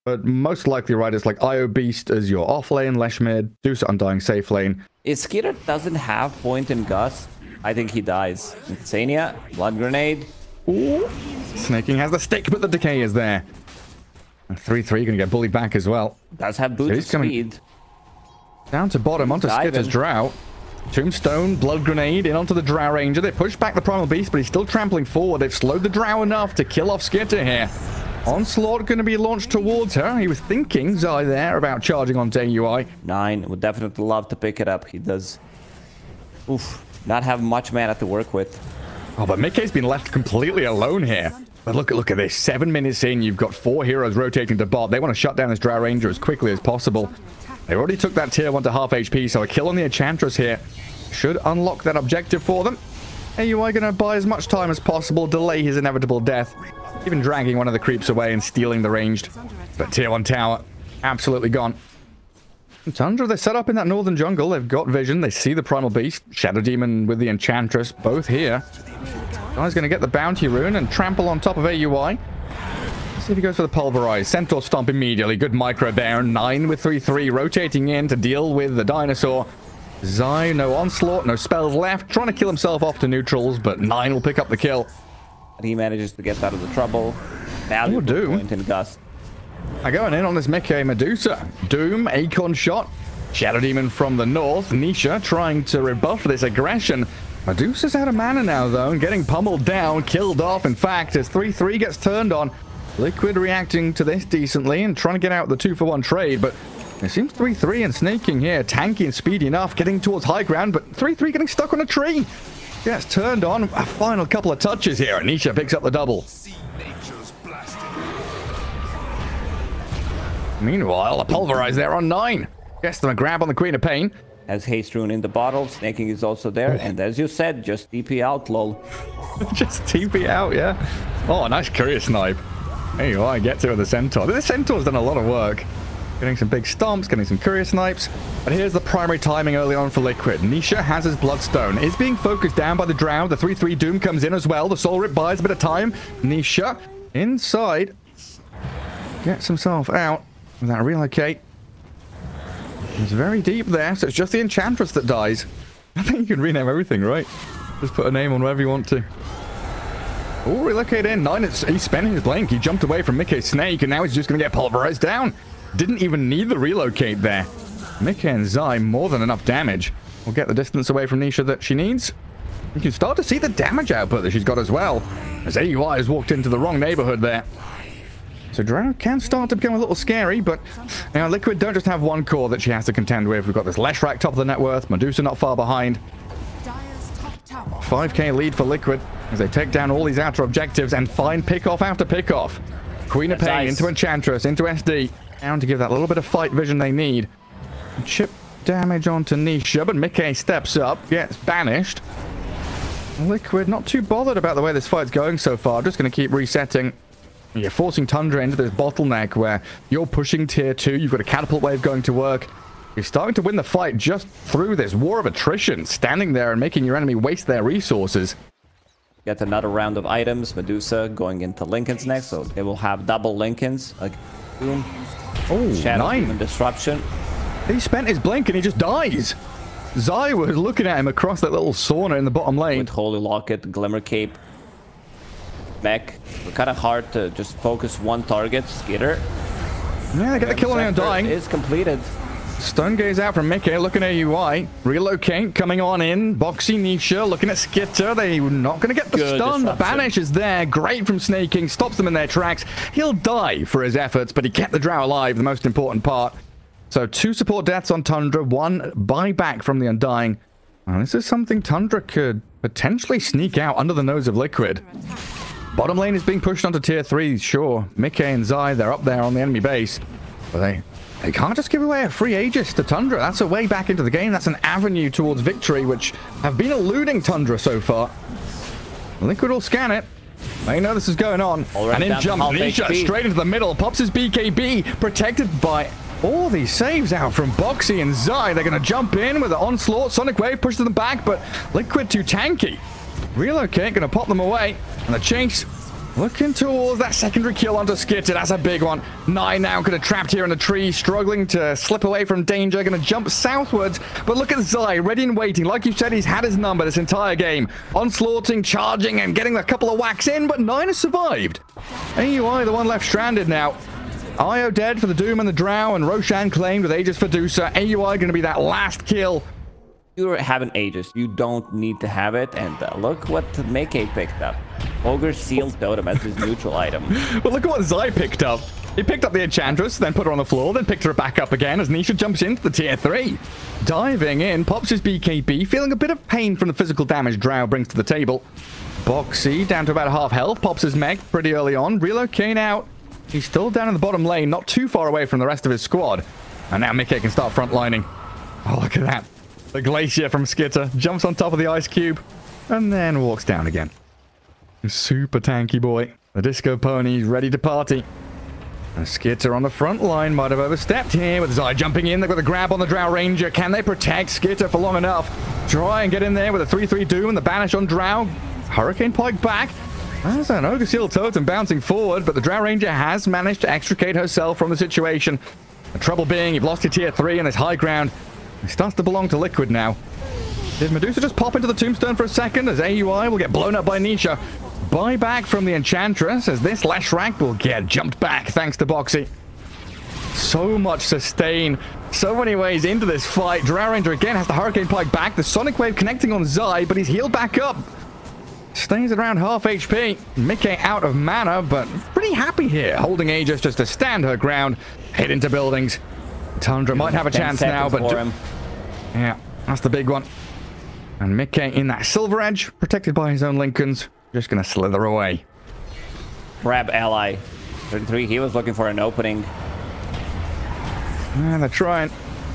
But most likely, right, it's like IO Beast as your off lane, Lesh mid, Deuce Undying safe lane. If Skitter doesn't have point in Gust, I think he dies. Insania, Blood Grenade. Ooh. Snaking has the stick, but the decay is there. 3-3 gonna get bullied back as well. Does have boots of speed. Down to bottom, onto Skitter's Drow. Tombstone, Blood Grenade, in onto the Drow Ranger. They push back the Primal Beast, but he's still trampling forward. They've slowed the Drow enough to kill off Skitter here. Onslaught going to be launched towards her. He was thinking, Zai there, about charging onto AUI. 9 would definitely love to pick it up. He does, not have much mana to work with. Oh, but Mickey's been left completely alone here. But look at this. 7 minutes in, you've got 4 heroes rotating to bot. They want to shut down this Drow Ranger as quickly as possible. They already took that tier 1 to half HP, so a kill on the Enchantress here should unlock that objective for them. AUI going to buy as much time as possible, delay his inevitable death, even dragging one of the creeps away and stealing the ranged. But tier 1 tower, absolutely gone. And Tundra, they're set up in that northern jungle. They've got vision. They see the Primal Beast. Shadow Demon with the Enchantress, both here. Guy's going to get the Bounty Rune and trample on top of AUI. See if he goes for the Pulverize. Centaur Stomp immediately. Good micro Baron. 9 with 3-3. Rotating in to deal with the Dinosaur. Zai, no Onslaught, no spells left. Trying to kill himself off to neutrals, but 9 will pick up the kill. And he manages to get out of the trouble. Valuable point in Gust. Going in on this Mickey Medusa. Doom, Acorn Shot. Shadow Demon from the north. Nisha trying to rebuff this aggression. Medusa's out of mana now, though, and getting pummeled down. Killed off, in fact, as 3-3 gets turned on. Liquid reacting to this decently and trying to get out the 2-for-1 trade, but it seems 3-3 and snaking here. Tanky and speedy enough, getting towards high ground, but 3-3 getting stuck on a tree. Gets turned on. A final couple of touches here. Anisha picks up the double. Meanwhile, a Pulverize there on 9. Gets them a grab on the Queen of Pain. As Haste Rune in the bottle, Snaking is also there. And as you said, just TP out, lol. Just TP out, yeah. Oh, nice courier snipe. There you are, get to with the Centaur. The Centaur's done a lot of work. Getting some big stomps, getting some courier snipes. But here's the primary timing early on for Liquid. Nisha has his Bloodstone. Is being focused down by the Drow. The 3-3 Doom comes in as well. The Soul Rip buys a bit of time. Nisha inside. Gets himself out with that relocate. It's very deep there, so it's just the Enchantress that dies. I think you can rename everything, right? Just put a name on whatever you want to. Oh, relocate in. 9, he's spending his blink. He jumped away from Mickey's Snake, and now he's just going to get pulverized down. Didn't even need the relocate there. Mickey and Zai, more than enough damage. Will get the distance away from Nisha that she needs. You can start to see the damage output that she's got as well, as AUI has walked into the wrong neighborhood there. So Drow can start to become a little scary, but now Liquid don't just have one core that she has to contend with. We've got this Leshrac top of the net worth, Medusa not far behind. 5k lead for Liquid as they take down all these outer objectives and find pick-off after pick-off. Queen of Pain into Enchantress, into SD. Down to give that little bit of fight vision they need. Chip damage onto Nisha, but Mickey steps up, gets banished. Liquid not too bothered about the way this fight's going so far. Just going to keep resetting. You're forcing Tundra into this bottleneck where you're pushing tier 2. You've got a catapult wave going to work. You're starting to win the fight just through this war of attrition, standing there and making your enemy waste their resources. Get another round of items. Medusa going into Lincoln's next, so they will have double Lincolns. Like, boom. Oh, Shadow 9. Demon Disruption. He spent his blink and he just dies. Zai was looking at him across that little sauna in the bottom lane. With Holy Locket, Glimmer Cape, Mech. Kind of hard to just focus one target. Skitter. Yeah, they get the kill on the Undying. Is completed. Stun gaze out from Mickey, looking at UI. Relocate coming on in. Boxy Nisha looking at Skitter. They're not going to get the stun. The banish is there. Great from Snaking. Stops them in their tracks. He'll die for his efforts, but he kept the Drow alive, the most important part. So 2 support deaths on Tundra. 1 buyback from the Undying. Now, this is something Tundra could potentially sneak out under the nose of Liquid. Bottom lane is being pushed onto tier 3, sure. Mickey and Zai, they're up there on the enemy base. But they can't just give away a free Aegis to Tundra. That's a way back into the game. That's an avenue towards victory, which have been eluding Tundra so far. Liquid will scan it. They know this is going on. And in jumps Nisha straight into the middle. Pops his BKB, protected by all these saves out from Boxy and Zai. They're going to jump in with an onslaught. Sonic Wave pushes them back, but Liquid too tanky. Relocate, going to pop them away. And the chase Looking towards that secondary kill onto Skitter. That's a big one. 9 now kind of trapped here in the tree, struggling to slip away from danger. Going to jump southwards. But look at Zai, ready and waiting. Like you said, he's had his number this entire game. Onslaughting, charging, and getting a couple of whacks in. But 9 has survived. AUI, the one left stranded now. Io dead for the Doom and the Drow. And Roshan claimed with Aegis for Dusa. AUI going to be that last kill. You have an Aegis. You don't need to have it. And look what Mickey picked up. Ogre's Sealed Totem as his neutral item. Well, look at what Zai picked up. He picked up the Enchantress, then put her on the floor, then picked her back up again as Nisha jumps into the tier 3. Diving in, pops his BKB, feeling a bit of pain from the physical damage Drow brings to the table. Boxy, down to about half health, pops his mech pretty early on. Relocate out. He's still down in the bottom lane, not too far away from the rest of his squad. And now Mickey can start frontlining. Oh, look at that. The Glacier from Skitter jumps on top of the Ice Cube and then walks down again. Super tanky boy. The Disco Pony's ready to party. And Skitter on the front line might have overstepped here with Zai jumping in. They've got the grab on the Drow Ranger. Can they protect Skitter for long enough? Try and get in there with a 3-3 Doom and the Banish on Drow. Hurricane Pike back. There's an Ogre Seal Totem bouncing forward, but the Drow Ranger has managed to extricate herself from the situation. The trouble being, you've lost your tier 3 and this high ground. It starts to belong to Liquid now. Did Medusa just pop into the tombstone for a second as AUI will get blown up by Nisha? Buyback from the Enchantress as this Leshrac will get jumped back thanks to Boxy. So much sustain. So many ways into this fight. Drow Ranger again has the Hurricane Pike back. The Sonic Wave connecting on Zai, but he's healed back up. Stays at around half HP. Mickey out of mana, but pretty happy here. Holding Aegis just to stand her ground. Hit into buildings. Tundra might have a chance now, but... yeah, that's the big one. And Mickey in that Silver Edge, protected by his own Lincolns. Just gonna slither away. Grab ally. 33, he was looking for an opening. And they're trying.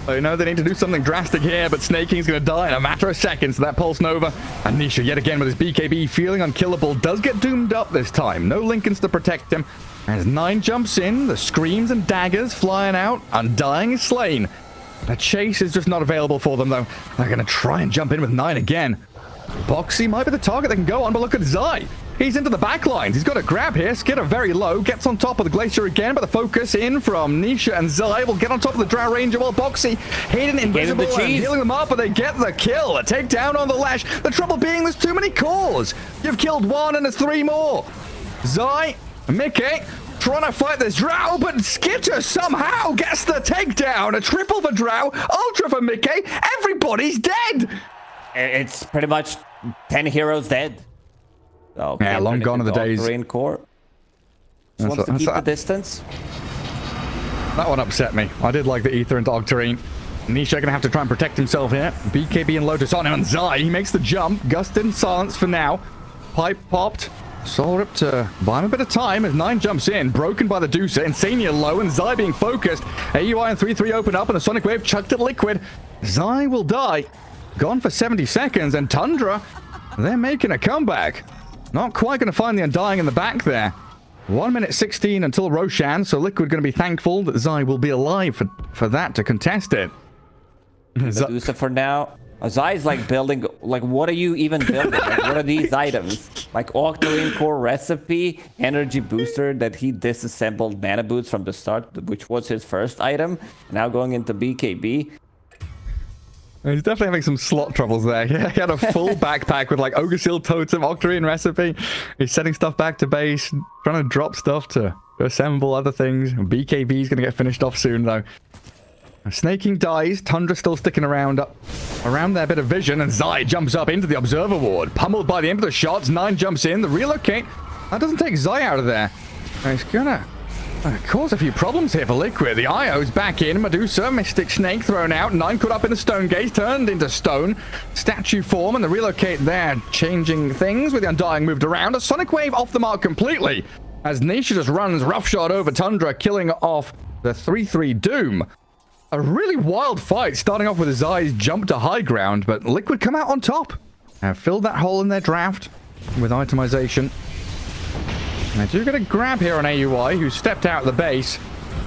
They know they need to do something drastic here, but Snake King's gonna die in a matter of seconds to that Pulse Nova. And Nisha, yet again with his BKB, feeling unkillable, does get doomed up this time. No Lincolns to protect him. As 9 jumps in, the screams and daggers flying out. Undying is slain. The chase is just not available for them, though. They're gonna try and jump in with 9 again. Boxy might be the target they can go on, but look at Zai. He's into the back lines. He's got a grab here. Skitter very low. Gets on top of the Glacier again, but the focus in from Nisha and Zai will get on top of the Drow Ranger while Boxy hidden invisible and healing them up, but they get the kill. A takedown on the Lash. The trouble being there's too many cores. You've killed 1 and there's 3 more. Zai, Mickey, trying to fight this Drow, but Skitter somehow gets the takedown. A triple for Drow, ultra for Mickey. Everybody's dead. It's pretty much 10 heroes dead. So yeah, long gone are the days. Green core. Just wants to keep the distance. That one upset me. I did like the Ether into Octarine. Nisha gonna have to try and protect himself here. BKB and Lotus on him, and Zai, he makes the jump. Gust in silence for now. Pipe popped. Soul Rip to buy him a bit of time as 9 jumps in, broken by the Deucer. Insania low and Zai being focused. AUI and 3-3 open up and the Sonic Wave chucked at Liquid. Zai will die. Gone for 70 seconds and Tundra, they're making a comeback. Not quite going to find the Undying in the back there. 1 minute 16 until Roshan, so Liquid going to be thankful that Zai will be alive for that to contest it. Medusa for now. Zai's like building, like what are you even building? Like, what are these items? Like Octarine Core Recipe, Energy Booster that he disassembled Mana Boots from the start, which was his first item. Now going into BKB. He's definitely having some slot troubles there. Yeah, he had a full backpack with like Ogre Seal Totem, Octarine Recipe. He's sending stuff back to base, trying to drop stuff to assemble other things. BKB's going to get finished off soon though. Snaking dies, Tundra still sticking around their bit of vision, and Zai jumps up into the Observer Ward. Pummeled by the end of the shots, 9 jumps in, the relocate. That doesn't take Zai out of there. He's gonna cause a few problems here for Liquid. The IO's back in, Medusa, Mystic Snake thrown out, 9 caught up in the Stone Gaze, turned into stone. Statue form and the relocate there, changing things with the Undying moved around. A Sonic Wave off the mark completely, as Nisha just runs roughshod over Tundra, killing off the 3-3 Doom. A really wild fight, starting off with Zai's jump to high ground, but Liquid come out on top. Have filled that hole in their draft with itemization. And they do get a grab here on AUI, who stepped out of the base.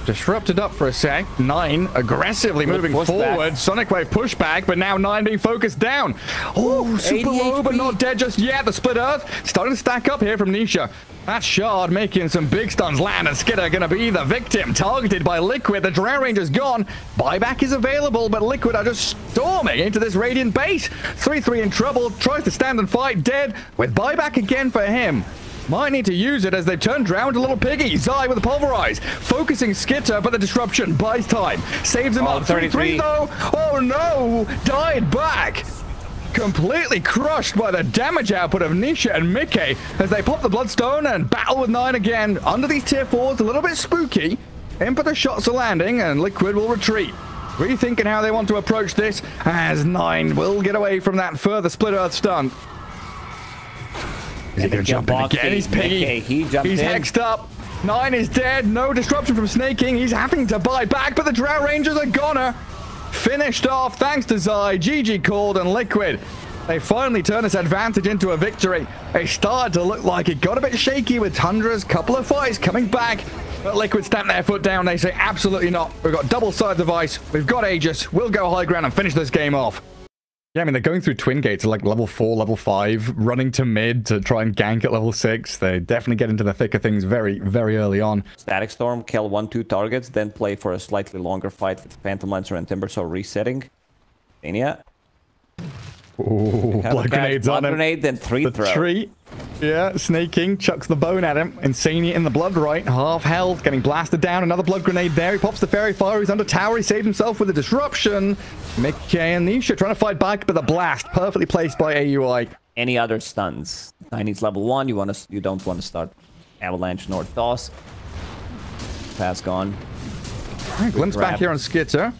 Disrupted up for a sec. 9 aggressively moving forward. Sonic Wave pushback, but now 9 being focused down. Oh, super low, but not dead just yet. The Split Earth starting to stack up here from Nisha. That shard making some big stuns land, and Skitter going to be the victim. Targeted by Liquid. The Drow Ranger's gone. Buyback is available, but Liquid are just storming into this Radiant base. 3-3 in trouble. Tries to stand and fight. Dead with buyback again for him. Might need to use it as they've turned around a little piggy. Zai with the Pulverize. Focusing Skitter, but the disruption buys time. Saves him up. 33 though. Oh no! Died back. Completely crushed by the damage output of Nisha and Mickey as they pop the Bloodstone and battle with 9 again. Under these tier 4s, a little bit spooky. Input the shots are landing and Liquid will retreat. Rethinking how they want to approach this as 9 will get away from that further Split Earth stun. Is he going to jump in again? He's piggy. He's hexed up. 9 is dead. No disruption from Snaking. He's having to buy back, but the Drow Rangers are goner. Finished off thanks to Zai. GG called, and Liquid. They finally turn this advantage into a victory. It started to look like it got a bit shaky with Tundra's couple of fights coming back. But Liquid stamped their foot down. They say absolutely not. We've got double-sided device. We've got Aegis. We'll go high ground and finish this game off. Yeah, I mean, they're going through Twin Gates at like level 4, level 5, running to mid to try and gank at level 6. They definitely get into the thick of things very, very early on. Static Storm, kill 1-2 targets, then play for a slightly longer fight with Phantom Lancer and Timbersaw resetting. Ania. Ooh, blood grenades on him. Grenade, then 3 throw. Tree. Yeah, Snaking chucks the bone at him. Insania in the blood right. Half health, getting blasted down. Another blood grenade there. He pops the Fairy Fire. He's under tower. He saved himself with a disruption. Mickey and Nisha trying to fight back, but the blast perfectly placed by AUI. Any other stuns? 9 needs level 1. You don't want to start Avalanche nor Toss. Pass gone. Right, glimpse back here on Skitter.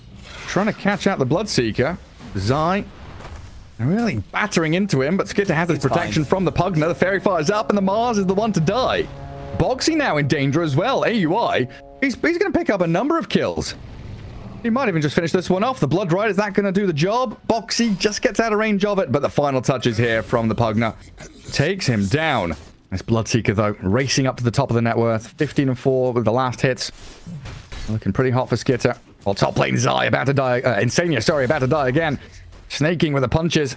Trying to catch out the Bloodseeker. Zai. Really battering into him, but Skitter has his protection from the Pugna. The Fairy Fire's up, and the Mars is the one to die. Boxy now in danger as well. AUI, he's going to pick up a number of kills. He might even just finish this one off. The Blood Ride, is that going to do the job? Boxy just gets out of range of it, but the final touches here from the Pugna takes him down. This Bloodseeker, though, racing up to the top of the net worth. 15-4 with the last hits. Looking pretty hot for Skitter. Well, top lane Zai about to die. Insania, sorry, about to die again. Snaking with the punches.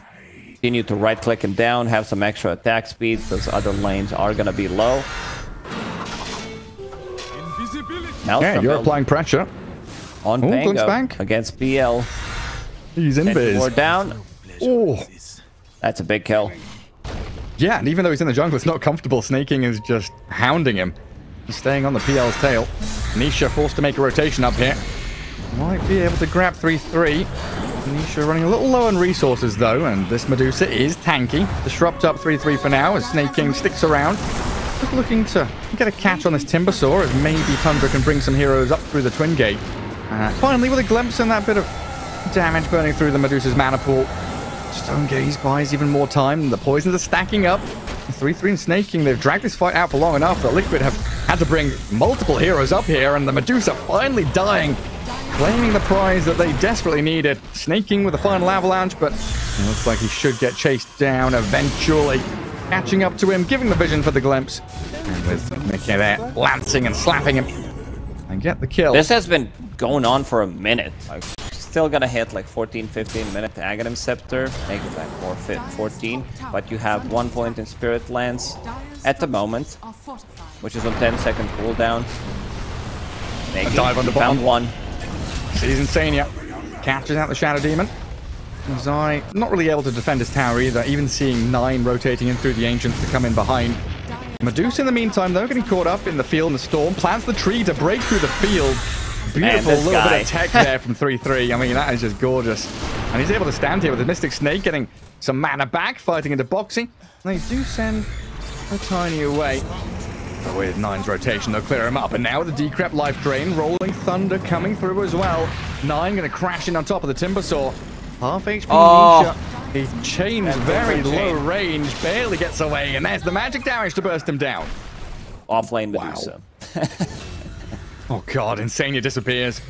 Continue to right click him down, have some extra attack speed. Those other lanes are going to be low. Now yeah, you're applying pressure. On Pango against PL. He's in biz. More down. Oh, that's a big kill. Yeah, and even though he's in the jungle, it's not comfortable. Snaking is just hounding him. He's staying on the PL's tail. Nisha forced to make a rotation up here. Might be able to grab 3-3. Nisha running a little low on resources, though, and this Medusa is tanky. Disrupt up 3-3 for now as Snaking sticks around. Just looking to get a catch on this Timbersaw as maybe Tundra can bring some heroes up through the Twin Gate. Finally, with a glimpse and that bit of damage burning through the Medusa's mana pool. Stone Gaze buys even more time. The poisons are stacking up. 3-3 and Snaking, they've dragged this fight out for long enough that Liquid have had to bring multiple heroes up here, and the Medusa finally dying, claiming the prize that they desperately needed. Snaking with the final avalanche, but it looks like he should get chased down eventually. Catching up to him, giving the vision for the glimpse. And with Mickey there, lancing and slapping him. And get the kill. This has been going on for a minute. Like, still gonna hit like 14-15 minute Aghanim Scepter, make it like 14, but you have 1 point in Spirit Lance at the moment, which is on 10-second cooldown. A dive on the bottom. Found one. Sees Insania. Captures out the Shadow Demon. Zai not really able to defend his tower either, even seeing 9 rotating in through the Ancients to come in behind. Medusa in the meantime, though, getting caught up in the field and the storm, plants the tree to break through the field. Beautiful little bit of tech there from 3-3. I mean, that is just gorgeous. And he's able to stand here with the Mystic Snake, getting some mana back, fighting into Boxy. They do send a tiny away. But with 9's rotation, they'll clear him up. And now with the Decrep life drain, Rolling Thunder coming through as well. 9 going to crash in on top of the Timbersaw. Half HP Nisha. He chains very low range, barely gets away, and there's the magic damage to burst him down. Offlane Medusa. Wow. Oh god, Insania disappears.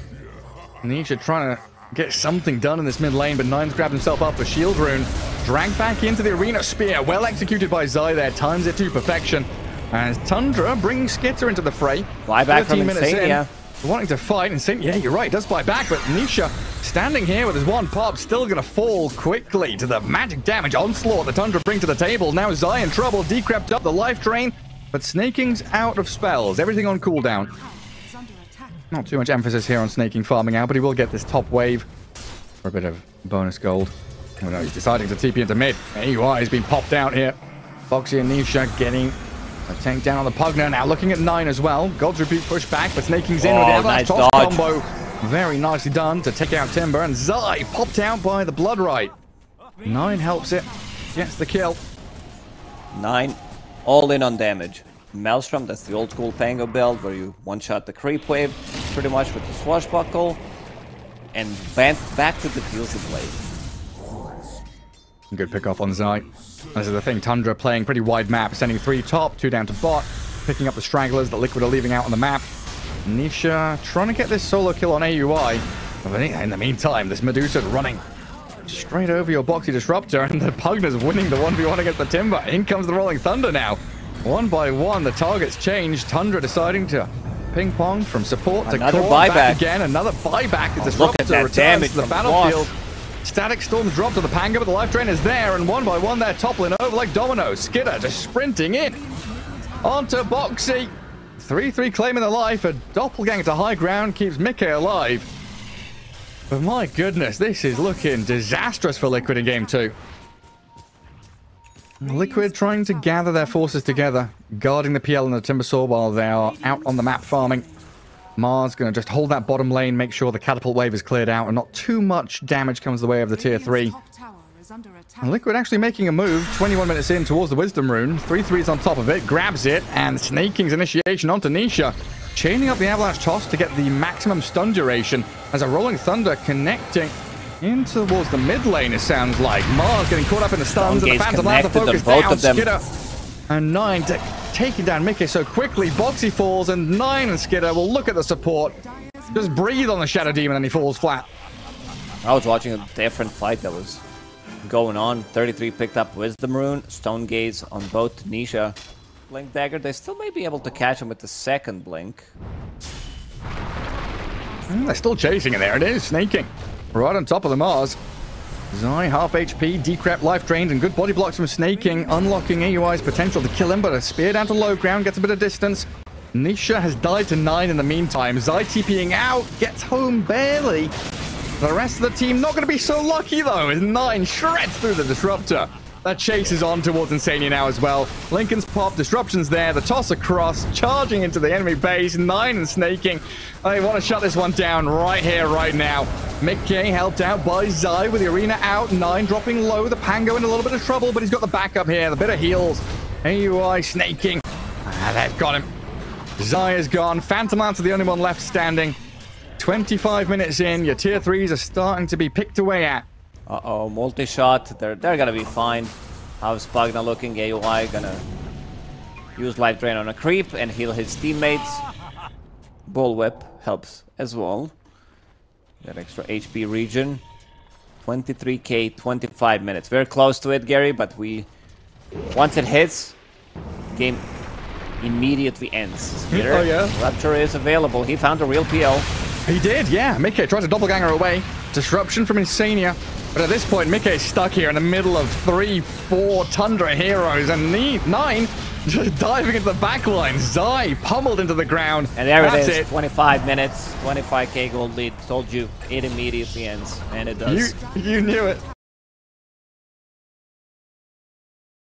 Nisha trying to get something done in this mid lane, but 9's grabbed himself up for Shield Rune. Dragged back into the arena spear. Well executed by Zai there, times it to perfection. As Tundra bringing Skitter into the fray. Fly back from Insania. wanting to fight and saying, yeah, you're right, does buy back, but Nisha standing here with his one pop, still going to fall quickly to the magic damage onslaught the Tundra bring to the table. Now Zai in trouble, decrept up the life drain, but Snaking's out of spells. Everything on cooldown. Not too much emphasis here on Snaking farming out, but he will get this top wave for a bit of bonus gold. Oh no, he's deciding to TP into mid. AUI has been popped out here. Foxy and Nisha getting a tank down on the Pugner. Now looking at 9 as well. God's Rebuke push back, but Snaking's in with the Avalanche toss combo. Very nicely done to take out Timber. And Zai popped out by the Blood Right. 9 helps it. Gets the kill. 9 all in on damage. Maelstrom, that's the old school Pango build where you one-shot the creep wave pretty much with the swashbuckle. And back to the Tealsy Blade. Good pick off on Zai. This is the thing, Tundra playing pretty wide map, sending 3 top, 2 down to bot, picking up the stragglers that Liquid are leaving out on the map. Nisha trying to get this solo kill on AUI. But in the meantime, this Medusa running straight over your Boxy Disruptor, and the Pugner's winning the 1v1 against the Timber. In comes the Rolling Thunder now. One by one, the targets change. Tundra deciding to ping pong from support to another core, buyback back again. Another buyback. The Disruptor returns to the battlefield. Static Storms drop to the Pango, but the life drain is there, and one by one they're toppling over like dominoes. Skidder just sprinting in onto Boxy. 3-3 claiming the life. A doppelganger to high ground keeps Mickey alive. But my goodness, this is looking disastrous for Liquid in game 2. Liquid trying to gather their forces together, guarding the PL and the Timbersaw while they are out on the map farming. Mars going to just hold that bottom lane, make sure the catapult wave is cleared out and not too much damage comes the way of the tier 3. And Liquid actually making a move 21 minutes in towards the Wisdom Rune. 3-3's on top of it, grabs it, and Snaking's initiation onto Nisha. Chaining up the Avalanche toss to get the maximum stun duration as a Rolling Thunder connecting in towards the mid lane, it sounds like. Mars getting caught up in the stuns, and the Phantom Lance focus down. Skidder and 9 taking down Mickey so quickly. Boxy falls, and 9 and Skidder will look at the support. Just breathe on the Shadow Demon, and he falls flat. I was watching a different fight that was going on. 33 picked up Wisdom Rune, Stone Gaze on both Nisha. Blink Dagger, they still may be able to catch him with the second Blink. They're still chasing it there. It is Snaking. Right on top of the Mars. Zai, half HP, decrep, life drained, and good body blocks from Snaking, unlocking AUI's potential to kill him, but a spear down to low ground, gets a bit of distance. Nisha has died to 9 in the meantime. Zai TPing out, gets home barely. The rest of the team not going to be so lucky, though, as 9 shreds through the Disruptor. That chase is on towards Insania now as well. Lincoln's pop, Disruption's there, the toss across, charging into the enemy base, 9 and Snaking. They want to shut this one down right here, right now. Mickey helped out by Zai with the arena out, 9 dropping low, the Pango in a little bit of trouble, but he's got the backup here, the bit of heals. AUI Snaking, they've got him. Zai is gone, Phantom Lance are the only one left standing. 25 minutes in, your tier 3s are starting to be picked away at. Uh-oh, multi-shot. They're gonna be fine. How's Pugna looking? AUI gonna use life drain on a creep and heal his teammates. Bullwhip helps as well. That extra HP region. 23k, 25 minutes. Very close to it, Gary, but once it hits, game immediately ends. Here, oh yeah? Rapture is available. He found a real PL. He did, yeah. Mickey tried to doppelganger away. Disruption from Insania. But at this point, Mickey's stuck here in the middle of 3-4 Tundra heroes, and 9 just diving into the backline. Zai pummeled into the ground. And there it is, 25 minutes, 25k gold lead. Told you, it immediately ends, and it does. You knew it.